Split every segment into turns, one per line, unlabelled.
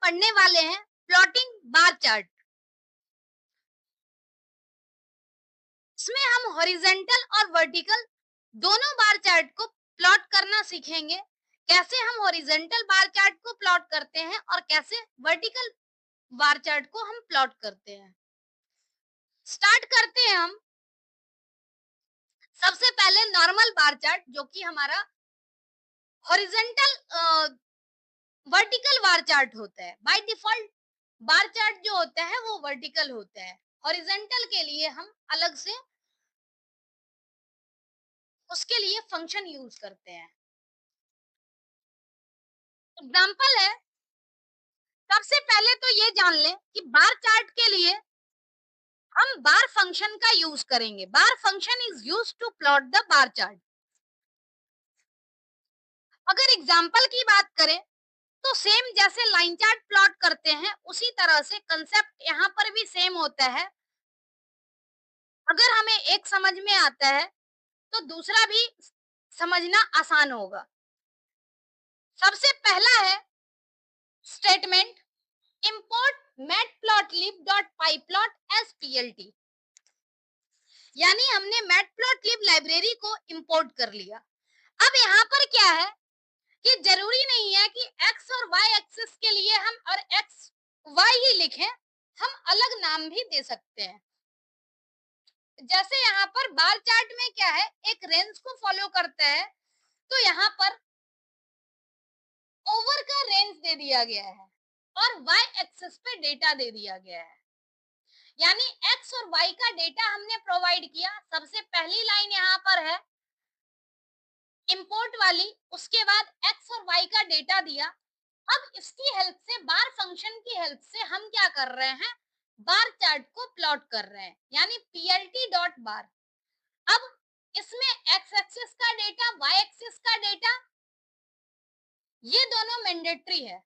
पढ़ने वाले हैं प्लॉटिंग बार चार्ट। इसमें हम हॉरिजेंटल और वर्टिकल दोनों बार चार्ट को प्लॉट करना सीखेंगे। कैसे हम हॉरिजेंटल बार चार्ट को प्लॉट करते हैं और कैसे वर्टिकल बार चार्ट को हम प्लॉट करते हैं। स्टार्ट करते हैं हम सबसे पहले नॉर्मल बार चार्ट, जो कि हमारा हॉरिजेंटल वर्टिकल बार चार्ट होता है। बाय डिफॉल्ट बार चार्ट जो होता है वो वर्टिकल होता है। हॉरिजेंटल के लिए हम अलग से उसके लिए फंक्शन यूज करते हैं। एग्जाम्पल है, सबसे पहले तो ये जान लें कि बार चार्ट के लिए हम बार फंक्शन का यूज करेंगे। Bar function is use to plot the bar chart. अगर एग्जाम्पल की बात करें तो सेम जैसे लाइन चार्ट प्लॉट करते हैं उसी तरह से कंसेप्ट यहाँ पर भी सेम होता है। अगर हमें एक समझ में आता है तो दूसरा भी समझना आसान होगा। सबसे पहला है statement import matplotlib.pyplot as plt। यानी हमने मैटप्लॉटलिब लाइब्रेरी को इंपोर्ट कर लिया। अब यहाँ पर क्या है कि जरूरी नहीं है कि एक्स और वाई एक्सिस के लिए हम और एक्स वाई ही लिखें, हम अलग नाम भी दे सकते हैं। जैसे यहाँ पर बार चार्ट में क्या है, एक रेंज को फॉलो करता है, तो यहाँ पर ओवर का रेंज दे दिया गया है और वाई एक्सिस पे डेटा दे दिया गया है। यानी एक्स और वाई का डेटा हमने प्रोवाइड किया। सबसे पहली लाइन यहाँ पर है इंपोर्ट वाली, उसके बाद एक्स और वाई का डेटा दिया। अब इसकी हेल्प से, बार फंक्शन की हेल्प से हम क्या कर रहे हैं, बार चार्ट को प्लॉट कर रहे हैं, यानी plt डॉट बार। अब इसमें एक्स एक्सिस का डेटा, वाई एक्सिस का डेटा, ये दोनों मैंडेटरी है।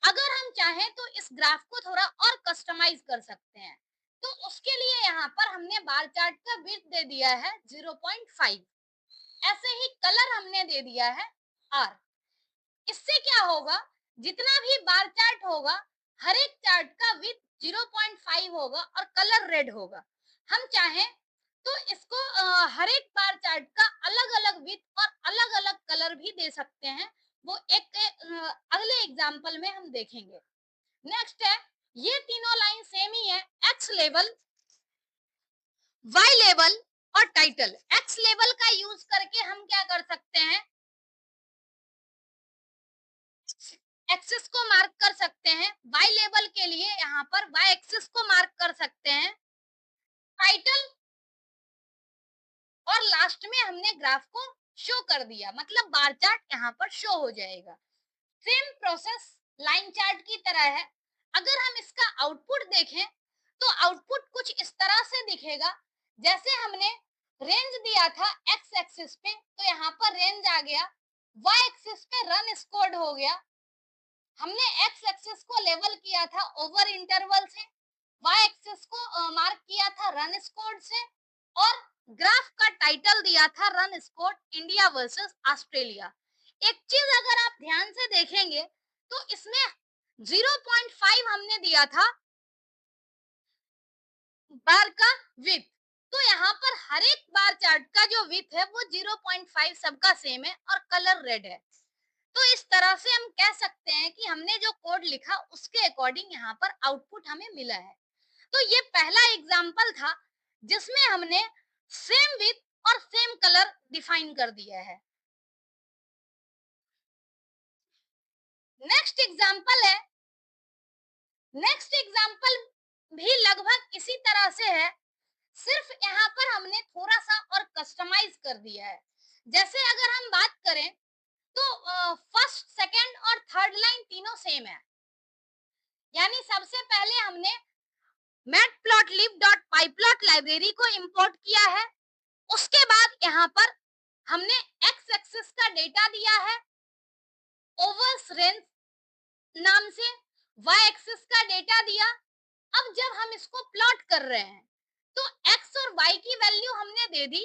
अगर हम चाहें तो इस ग्राफ को थोड़ा और कस्टमाइज कर सकते हैं, तो उसके लिए यहाँ पर हमने बार चार्ट का विड्थ दे दिया है 0.5। ऐसे ही कलर हमने दे दिया है R। इससे क्या होगा, जितना भी बार चार्ट होगा हर एक चार्ट का विड्थ 0.5 होगा और कलर रेड होगा। हम चाहें तो इसको हर एक बार चार्ट का अलग अलग विड्थ और अलग अलग कलर भी दे सकते हैं। वो एक अगले एग्जाम्पल में हम देखेंगे। नेक्स्ट है, ये तीनों लाइन सेम ही है, एक्स लेवल, वाई लेवल और टाइटल। एक्स लेवल का यूज करके हम क्या कर सकते हैं, एक्सिस को मार्क कर सकते हैं। वाई लेवल के लिए यहाँ पर वाई एक्सिस को मार्क कर सकते हैं, टाइटल, और लास्ट में हमने ग्राफ को शो कर दिया, मतलब बार चार्ट यहाँ पर शो हो जाएगा। सेम प्रोसेस लाइन चार्ट की तरह है। अगर हम इसका आउटपुट देखें तो आउटपुट कुछ इस तरह से दिखेगा। जैसे हमने रेंज दिया था एक्स एक्सिस पे, तो यहाँ पर रेंज आ गया, वाई एक्सिस पे रन स्कोर्ड हो गया। हमने एक्स एक्सिस को लेवल किया था ओवर इंटरवल से, वाई एक्सिस को मार्क किया था रन स्कोर्ड से, और ग्राफ का टाइटल दिया था run scored India versus Australia. एक चीज अगर आप ध्यान से देखेंगे तो इसमें 0.5 हमने दिया था बार का विथ, तो यहाँ पर हर एक बार चार्ट का जो विथ है वो 0.5 सबका सेम है और कलर रेड है। तो इस तरह से हम कह सकते हैं कि हमने जो कोड लिखा उसके अकॉर्डिंग यहाँ पर आउटपुट हमें मिला है। तो ये पहला एग्जाम्पल था जिसमें हमने सेम विथ और सेम कलर डिफाइन कर दिया है। नेक्स्ट एग्जाम्पल है, नेक्स्ट एग्जाम्पल भी लगभग इसी तरह से है, सिर्फ यहाँ पर हमने थोड़ा सा और कस्टमाइज कर दिया है। जैसे अगर हम बात करें तो फर्स्ट, सेकंड और थर्ड लाइन तीनों सेम है। यानी सबसे पहले हमने matplotlib.pyplot लाइब्रेरी को इंपोर्ट किया है। उसके बाद यहाँ पर हमने एक्स एक्सिस का डेटा दिया है ओवर्स रेंज नाम से, वाई एक्सिस का डेटा दिया। अब जब हम इसको प्लॉट कर रहे हैं तो एक्स और वाई की वैल्यू हमने दे दी।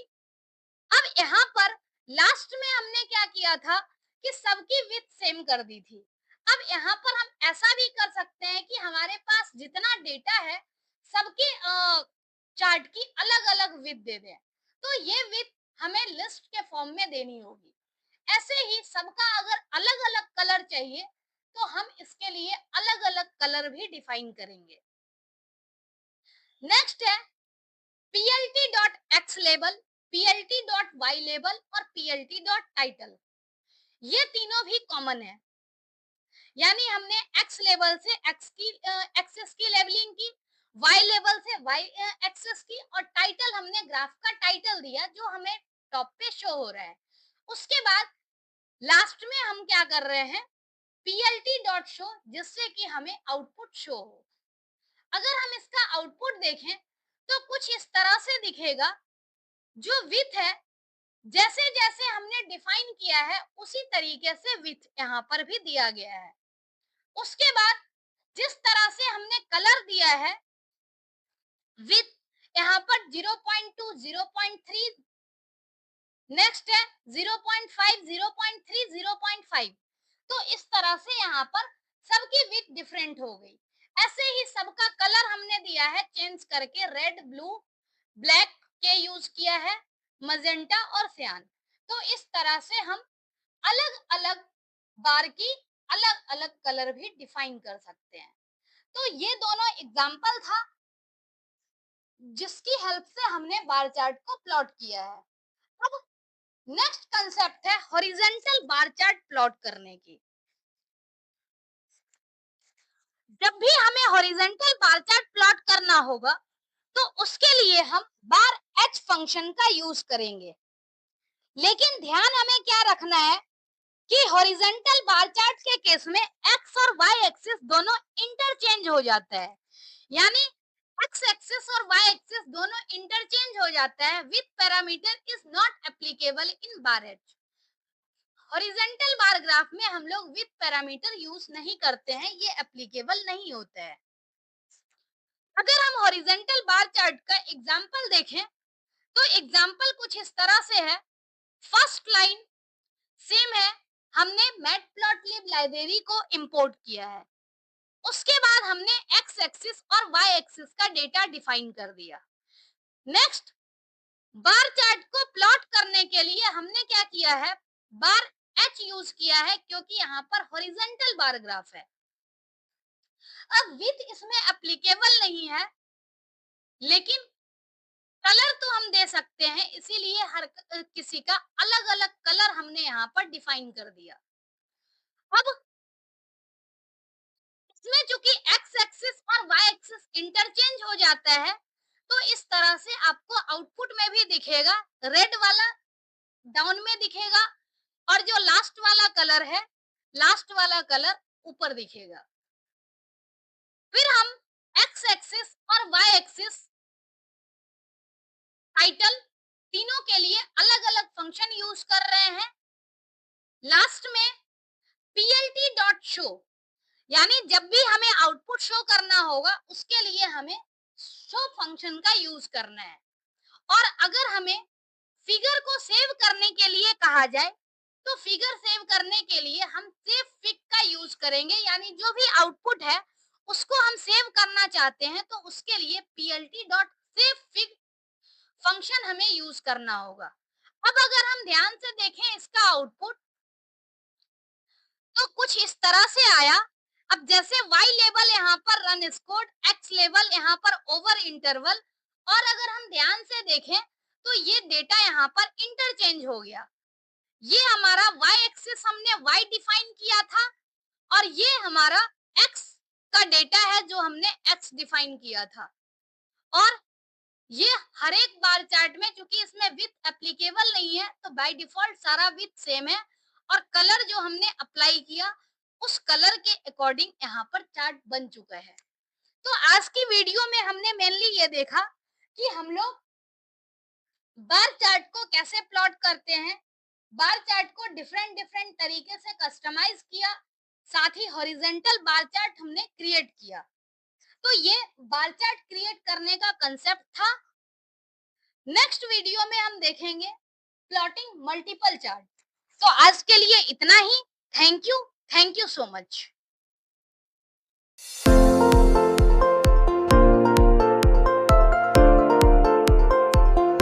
अब यहाँ पर लास्ट में हमने क्या किया था कि सबकी विथ सेम कर दी थी। अब यहाँ पर हम ऐसा भी कर सकते हैं कि हमारे पास जितना डेटा है सबके चार्ट की अलग अलग विथ दे दें, तो ये विथ हमें लिस्ट के फॉर्म में देनी होगी। ऐसे ही सबका अगर अलग अलग कलर चाहिए तो हम इसके लिए अलग अलग कलर भी डिफाइन करेंगे। नेक्स्ट है plt.x लेबल, plt.y लेबल और plt.टाइटल। ये तीनों भी कॉमन है, यानी हमने x लेवल से एक्सेस की लेबलिंग की, y लेवल से y एक्सेस की, और टाइटल हमने ग्राफ का टाइटल दिया जो हमें टॉप पे शो हो रहा है। उसके बाद लास्ट में हम क्या कर रहे हैं, plt.show, जिससे कि हमें आउटपुट शो हो। अगर हम इसका आउटपुट देखें तो कुछ इस तरह से दिखेगा। जो विथ है, जैसे जैसे हमने डिफाइन किया है उसी तरीके से विथ यहाँ पर भी दिया गया है। उसके बाद जिस तरह से हमने कलर दिया है विथ, यहाँ पर 0.2, 0.3, नेक्स्ट है 0.5, 0.3, 0.5, तो इस तरह से यहाँ पर सबकी विथ डिफरेंट हो गई। ऐसे ही सबका कलर हमने दिया है चेंज करके, रेड, ब्लू, ब्लैक के यूज किया है, मजेंटा और सियान। तो इस तरह से हम अलग अलग बार की अलग अलग कलर भी डिफाइन कर सकते हैं। तो ये दोनों एग्जाम्पल था जिसकी हेल्प से हमने बार चार्ट को प्लॉट किया है। अब नेक्स्ट कंसेप्ट है हॉरिजेंटल बार चार्ट प्लॉट करने की। जब भी हमें हॉरिजेंटल बार चार्ट प्लॉट करना होगा तो उसके लिए हम बार एच फंक्शन का यूज करेंगे। लेकिन ध्यान हमें क्या रखना है कि हॉरिजेंटल बार चार्ट के केस में एक्स और वाई एक्सिस दोनों इंटरचेंज हो जाता है, यानी एक्स एक्सिस और वाई एक्सिस दोनों इंटरचेंज हो जाता है। With parameter is not applicable in bar H. Horizontal bar graph में हम लोग विथ पैरामीटर यूज नहीं करते हैं, ये एप्लीकेबल नहीं होता है। अगर हम हॉरिजेंटल बार चार्ट का एग्जांपल देखें तो एग्जांपल कुछ इस तरह से है। फर्स्ट लाइन सेम है, हमने मैटप्लॉटलिब लाइब्रेरी को इंपोर्ट किया है। उसके बाद हमने एक्स एक्सिस और वाई एक्सिस का डेटा डिफाइन कर दिया। नेक्स्ट, बार चार्ट को प्लॉट करने के लिए हमने क्या किया है, बार एच यूज किया है क्योंकि यहाँ पर हॉरिजेंटल बार ग्राफ है। अब विथ इसमें एप्लीकेबल नहीं है, लेकिन कलर तो हम दे सकते हैं, इसीलिए हर किसी का अलग अलग कलर हमने यहाँ पर डिफाइन कर दिया। अब इसमें चूंकि एक्स एक्सिस और वाई एक्सिस इंटरचेंज हो जाता है तो इस तरह से आपको आउटपुट में भी दिखेगा, रेड वाला डाउन में दिखेगा और जो लास्ट वाला कलर है, लास्ट वाला कलर ऊपर दिखेगा। फिर हम एक्स एक्सिस और वाई एक्सिस टाइटल तीनों के लिए अलग अलग फंक्शन यूज कर रहे हैं। लास्ट में plt.show, यानी जब भी हमें आउटपुट शो करना होगा उसके लिए हमें शो फंक्शन का यूज करना है। और अगर हमें फिगर को सेव करने के लिए कहा जाए तो फिगर सेव करने के लिए हम सेव फिग का यूज करेंगे, यानी जो भी आउटपुट है उसको हम सेव करना चाहते हैं तो उसके लिए plt.savefig फंक्शन हमें यूज करना होगा। अब अगर हम ध्यान से देखें इसका आउटपुट तो कुछ इस तरह से आया। अब जैसे y लेवल यहाँ पर रन स्कोर, x लेवल यहाँ पर ओवर इंटरवल, और अगर हम ध्यान से देखें तो ये डेटा यहाँ पर इंटरचेंज हो गया। ये हमारा y एक्सिस हमने y डिफाइन किया था और ये हमारा x का डेटा है जो हमने x डिफाइन किया था। और ये हर एक बार चार्ट में चूंकि इसमें विथ एप्लीकेबल नहीं है तो बाय डिफॉल्ट सारा विथ सेम है, और कलर जो हमने अप्लाई किया उस कलर के अकॉर्डिंग यहाँ पर चार्ट बन चुका है। तो आज की वीडियो में हमने मेनली ये देखा कि हम लोग बार चार्ट को कैसे प्लॉट करते हैं, बार चार्ट को डिफरेंट डिफरेंट तरीके से कस्टमाइज किया, साथ ही हॉरिजेंटल बार चार्ट हमने क्रिएट किया। तो ये बार चार्ट क्रिएट करने का कंसेप्ट था। नेक्स्ट वीडियो में हम देखेंगे प्लॉटिंग मल्टीपल चार्ट। तो आज के लिए इतना ही। Thank you so much.